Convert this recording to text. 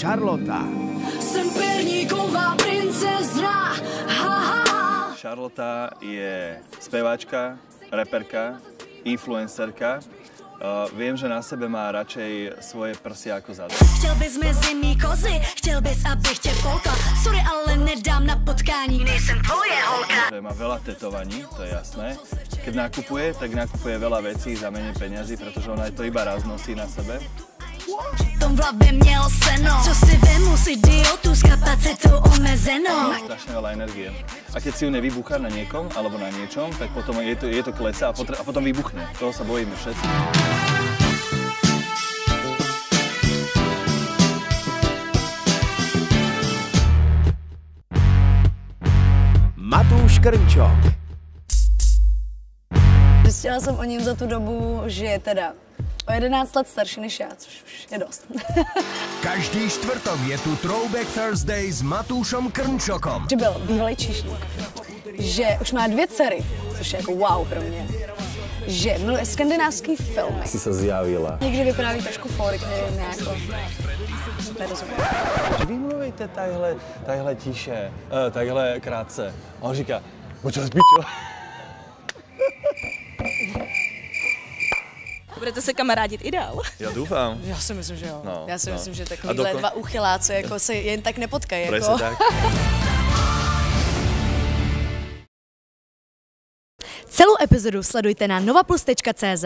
Charlotta. Jsem perníková princezna. Charlotta je speváčka, reperka, influencerka. Viem, že na sebe má radšej svoje prsia ako zadu. Chtěl bys mezi mý kozy, chtěl bys, abych tě polkla. Sorry, ale nedám na potkání, nejsem tvoje holka. Má veľa tetovaní, to je jasné. Keď nakupuje, tak nakupuje veľa vecí za menej peňazí, pretože ona to iba raz nosí na sebe. Tom v hlavě měl seno, co si vemu z idiotu s kapacitou omezenou. Strašne veľa energie. A keď si ju nevybuchá na niekom alebo na niečom, tak potom je to klesa a potom vybuchne. Toho sa bojíme všetci. Matouš Krnčok. Zjistila jsem o něm za tu dobu, že je teda o 11 let starší než já, což už je dost. Každý čtvrtok je tu Throwback Thursday s Matoušem Krnčokom. Že byl bývalý číšník, že už má 2 dcery, což je jako wow pro mě. Že miluje skandinávský filmy. Si se zjavila. Někdy vypráví trošku fórik, nevím, jako nerozumím. Vy mluvíte takhle tiše, takhle krátce. A on říká, počas pičo. Budete se kamarádit i dál? Já doufám. Já si myslím, že jo. No, Já si no. myslím, že takovýhle dva uchyláci jako se jen tak nepotkají. Presne Jako. tak. Celou epizodu sledujte na novaplus.cz.